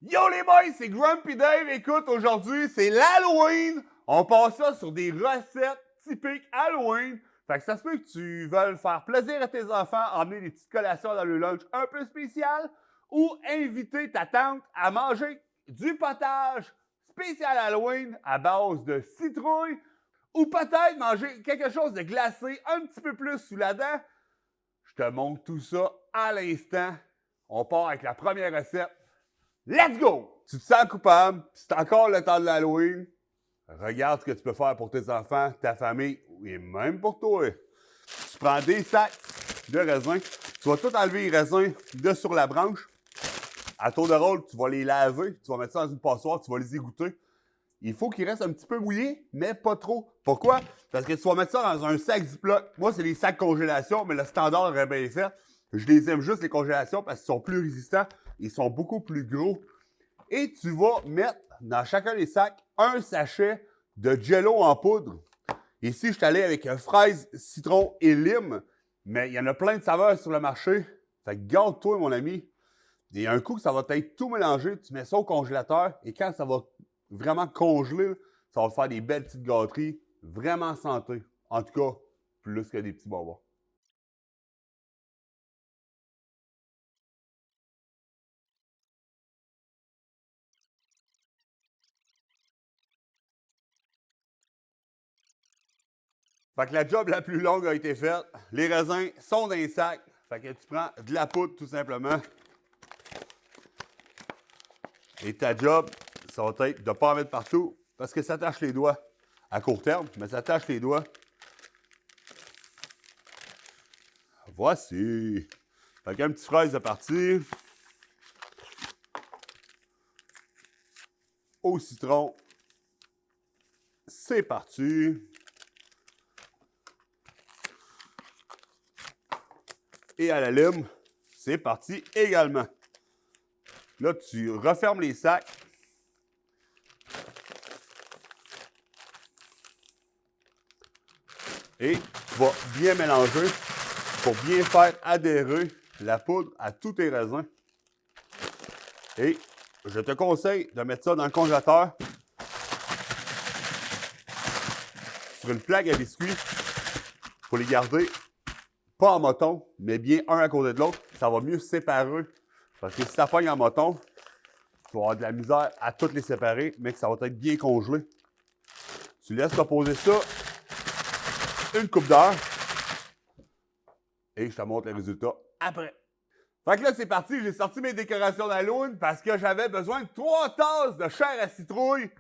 Yo les boys, c'est Grumpy Dave. Écoute, aujourd'hui, c'est l'Halloween. On passe ça sur des recettes typiques Halloween. Fait que ça se peut que tu veuilles faire plaisir à tes enfants, emmener des petites collations dans le lunch un peu spécial ou inviter ta tante à manger du potage spécial Halloween à base de citrouille ou peut-être manger quelque chose de glacé un petit peu plus sous la dent. Je te montre tout ça à l'instant. On part avec la première recette. Let's go! Tu te sens coupable, c'est encore le temps de l'Halloween. Regarde ce que tu peux faire pour tes enfants, ta famille et même pour toi. Tu prends des sacs de raisins, tu vas tout enlever les raisins de sur la branche. À tour de rôle, tu vas les laver, tu vas mettre ça dans une passoire, tu vas les égoutter. Il faut qu'ils restent un petit peu mouillés, mais pas trop. Pourquoi? Parce que tu vas mettre ça dans un sac Ziploc. Moi, c'est des sacs congélation, mais le standard est bien fait. Je les aime juste, les congélations, parce qu'ils sont plus résistants. Ils sont beaucoup plus gros. Et tu vas mettre dans chacun des sacs un sachet de Jello en poudre. Ici, je suis allé avec fraise, citron et lime, mais il y en a plein de saveurs sur le marché. Fait que garde-toi, mon ami. Et un coup que ça va être tout mélangé, tu mets ça au congélateur et quand ça va vraiment congeler, ça va faire des belles petites gâteries, vraiment santé. En tout cas, plus que des petits bonbons. Fait que la job la plus longue a été faite. Les raisins sont dans les sacs. Fait que tu prends de la poudre tout simplement. Et ta job, ça va être de ne pas en mettre partout parce que ça tâche les doigts. À court terme, mais ça tâche les doigts. Voici. Fait qu'un petit fraise de partie. Au citron. C'est parti. Et à la lime, c'est parti également. Là, tu refermes les sacs. Et tu vas bien mélanger pour bien faire adhérer la poudre à tous tes raisins. Et je te conseille de mettre ça dans le congélateur sur une plaque à biscuits pour les garder pas en moton, mais bien un à côté de l'autre. Ça va mieux se séparer. Parce que si ça pogne en moton, tu vas avoir de la misère à toutes les séparer, mais que ça va être bien congelé. Tu laisses reposer ça une coupe d'heure et je te montre le résultat après. Fait que là, c'est parti, j'ai sorti mes décorations d'Halloween parce que j'avais besoin de 3 tasses de chair à citrouille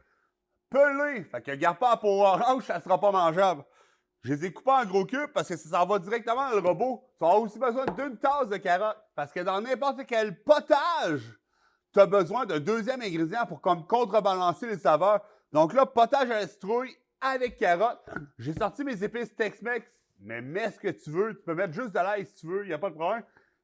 pelée. Fait que garde pas la peau orange, ça sera pas mangeable. Je les ai coupés en gros cubes parce que ça va directement dans le robot. Tu auras aussi besoin d'une tasse de carottes parce que dans n'importe quel potage, tu as besoin d'un deuxième ingrédient pour comme contrebalancer les saveurs. Donc là, potage à la citrouille avec carottes. J'ai sorti mes épices Tex-Mex, mais mets ce que tu veux. Tu peux mettre juste de l'ail si tu veux, il n'y a pas de problème.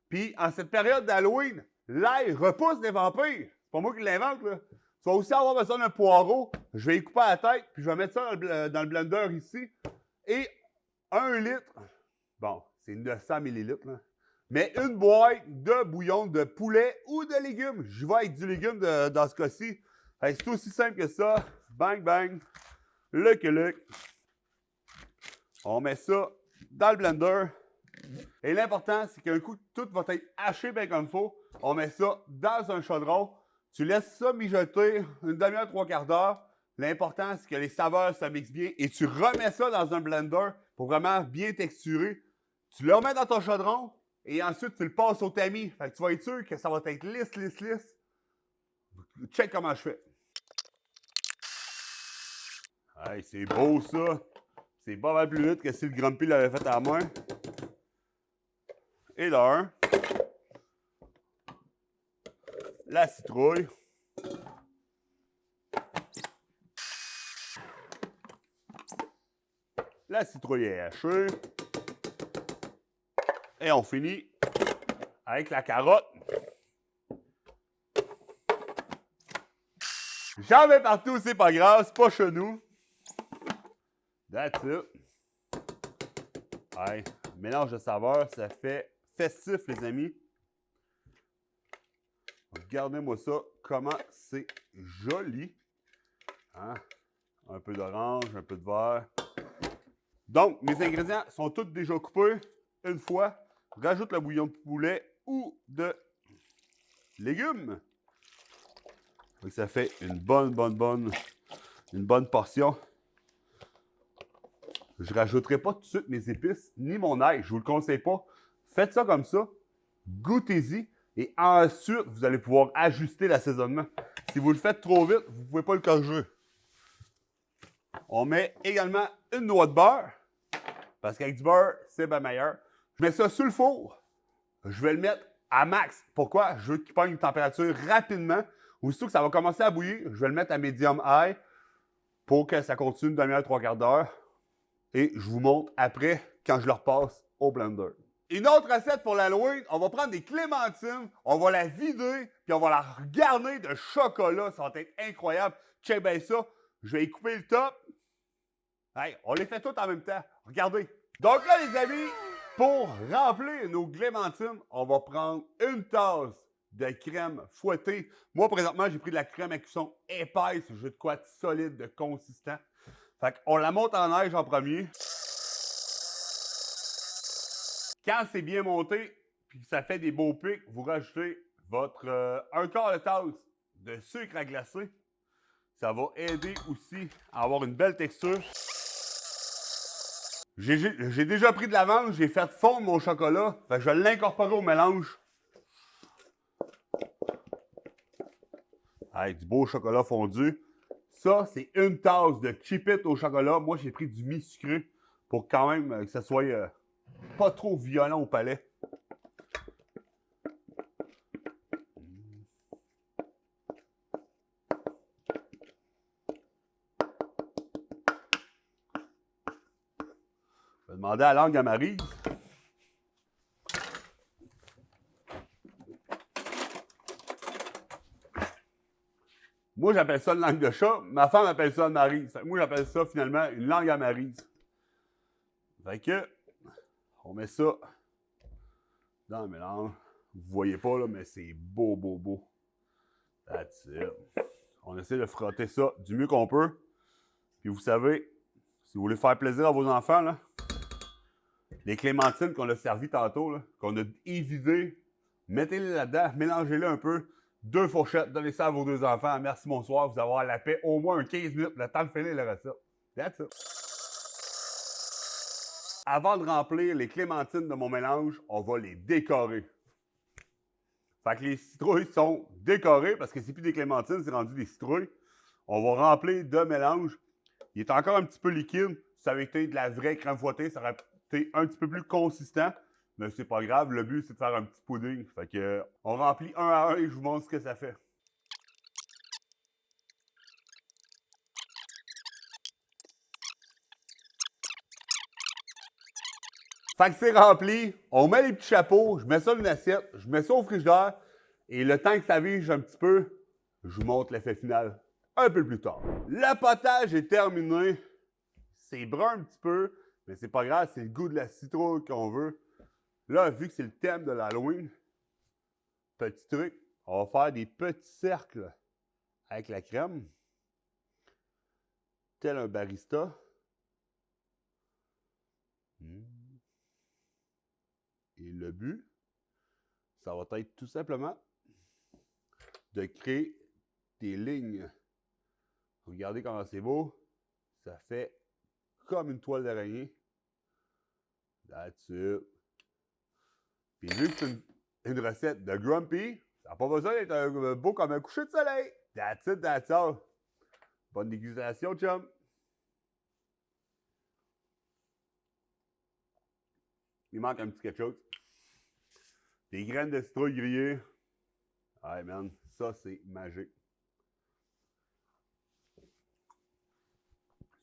Puis en cette période d'Halloween, l'ail repousse les vampires. C'est pas moi qui l'invente, là. Tu vas aussi avoir besoin d'un poireau. Je vais y couper à la tête, puis je vais mettre ça dans le blender ici. Et 1 litre, bon, c'est 900 millilitres, là. Mais une boîte de bouillon de poulet ou de légumes. Je vais avec du légume dans ce cas-ci. C'est aussi simple que ça. Bang, bang. Luc. On met ça dans le blender. Et l'important, c'est qu'un coup, tout va être haché bien comme il faut. On met ça dans un chaudron. Tu laisses ça mijoter une demi-heure, 3/4 d'heure. L'important, c'est que les saveurs se mixent bien et tu remets ça dans un blender pour vraiment bien texturer. Tu le remets dans ton chaudron et ensuite tu le passes au tamis. Fait que tu vas être sûr que ça va être lisse. Check comment je fais. Hey, c'est beau ça. C'est pas mal plus vite que si le Grumpy l'avait fait à la main. Et là, la citrouille. La citrouille est hachée. Et on finit avec la carotte. J'en mets partout, c'est pas grave, c'est pas chez nous. That's it. Ouais, mélange de saveurs, ça fait festif, les amis. Regardez-moi ça, comment c'est joli. Hein? Un peu d'orange, un peu de vert. Donc, mes ingrédients sont tous déjà coupés. Une fois, je rajoute le bouillon de poulet ou de légumes. Donc, ça fait une bonne portion. Je ne rajouterai pas tout de suite mes épices ni mon ail. Je ne vous le conseille pas. Faites ça comme ça. Goûtez-y. Et ensuite, vous allez pouvoir ajuster l'assaisonnement. Si vous le faites trop vite, vous ne pouvez pas le corriger. On met également une noix de beurre. Parce qu'avec du beurre, c'est bien meilleur. Je mets ça sur le four. Je vais le mettre à max. Pourquoi? Je veux qu'il prenne une température rapidement. Aussitôt que ça va commencer à bouillir, je vais le mettre à medium high pour que ça continue une demi-heure, trois quarts d'heure. Et je vous montre après quand je le repasse au blender. Une autre recette pour l'Halloween, on va prendre des clémentines, on va la vider, puis on va la garnir de chocolat. Ça va être incroyable. Check bien ça. Je vais y couper le top. Hey, on les fait toutes en même temps. Regardez. Donc là, les amis, pour remplir nos clémentines, on va prendre une tasse de crème fouettée. Moi, présentement, j'ai pris de la crème à cuisson épaisse. J'ai de quoi de solide, de consistant. Fait qu'on la monte en neige en premier. Quand c'est bien monté, puis que ça fait des beaux pics, vous rajoutez votre un quart de tasse de sucre à glacer. Ça va aider aussi à avoir une belle texture. J'ai déjà pris de l'avance, j'ai fait fondre mon chocolat. Fait que je vais l'incorporer au mélange. Avec du beau chocolat fondu. Ça, c'est une tasse de Chip-It au chocolat. Moi, j'ai pris du mi-sucré pour quand même que ça soit pas trop violent au palais. Je vais demander à la langue à Marie. Moi, j'appelle ça une langue de chat. Ma femme appelle ça une Maryse. Moi, j'appelle ça finalement une langue à Maryse. Fait que, on met ça dans le mélange. Vous voyez pas, là, mais c'est beau, beau, beau. That's it. On essaie de frotter ça du mieux qu'on peut. Puis vous savez, si vous voulez faire plaisir à vos enfants, là, les clémentines qu'on a servies tantôt, là, qu'on a évidées, mettez-les là-dedans, mélangez-les un peu. 2 fourchettes, donnez ça à vos 2 enfants. Merci, bonsoir, vous allez avoir la paix au moins un 15 minutes, le temps de finir la recette. That's it. Avant de remplir les clémentines de mon mélange, on va les décorer. Fait que les citrouilles sont décorées parce que c'est plus des clémentines, c'est rendu des citrouilles. On va remplir de mélange. Il est encore un petit peu liquide. Si ça avait été de la vraie crème fouettée, ça aurait été un petit peu plus consistant. Mais c'est pas grave, le but c'est de faire un petit pudding. Fait que on remplit un à un et je vous montre ce que ça fait. Fait que c'est rempli, on met les petits chapeaux, je mets ça dans une assiette, je mets ça au frigidaire et le temps que ça vige un petit peu, je vous montre l'effet final un peu plus tard. Le potage est terminé. C'est brun un petit peu, mais c'est pas grave, c'est le goût de la citrouille qu'on veut. Là, vu que c'est le thème de l'Halloween, petit truc, on va faire des petits cercles avec la crème, tel un barista. Et le but, ça va être tout simplement de créer des lignes. Regardez comment c'est beau. Ça fait comme une toile d'araignée. That's it. Puis vu que c'est une recette de Grumpy, ça n'a pas besoin d'être beau comme un coucher de soleil. That's it, that's all. Bonne dégustation, chum. Il manque un petit quelque chose. Des graines de citrouille grillées. Hey man, ça c'est magique.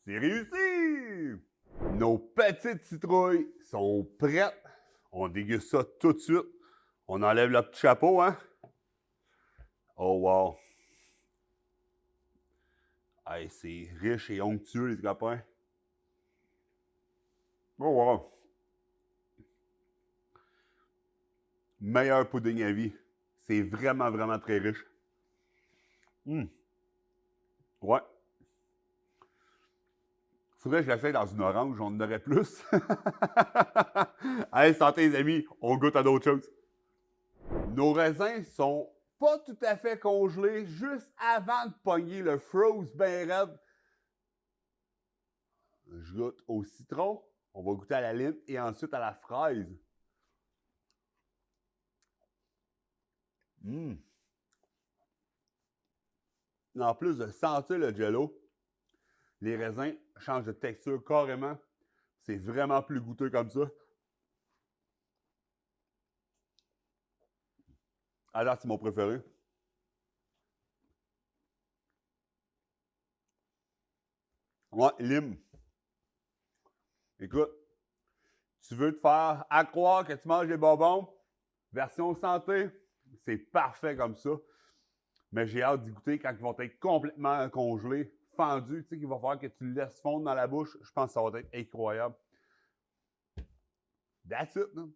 C'est réussi! Nos petites citrouilles sont prêtes. On déguste ça tout de suite. On enlève le petit chapeau, hein? Oh wow! Hey, c'est riche et onctueux, les copains. Oh wow! Meilleur pudding à vie. C'est vraiment, vraiment très riche. Ouais. Faudrait que je l'essaye dans une orange, on en aurait plus. Allez, santé les amis, on goûte à d'autres choses. Nos raisins sont pas tout à fait congelés, juste avant de pogner le froze bien raide. Je goûte au citron, on va goûter à la lime et ensuite à la fraise. En plus de sentir le jello, les raisins changent de texture carrément. C'est vraiment plus goûteux comme ça. Alors, c'est mon préféré. Ouais, lime. Écoute, tu veux te faire accroire que tu manges des bonbons, version santé, c'est parfait comme ça. Mais j'ai hâte d'y goûter quand ils vont être complètement congelés, fendus, tu sais qu'il va falloir que tu le laisses fondre dans la bouche. Je pense que ça va être incroyable. That's it. Hein?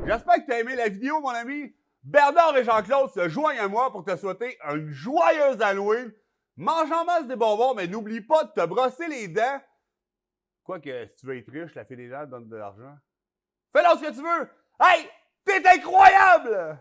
J'espère que tu as aimé la vidéo, mon ami. Bernard et Jean-Claude se joignent à moi pour te souhaiter une joyeuse Halloween. Mange en masse des bonbons, mais n'oublie pas de te brosser les dents. Quoique, si tu veux être riche, la fée des dents donne de l'argent. Fais-le ce que tu veux. Hey, t'es incroyable!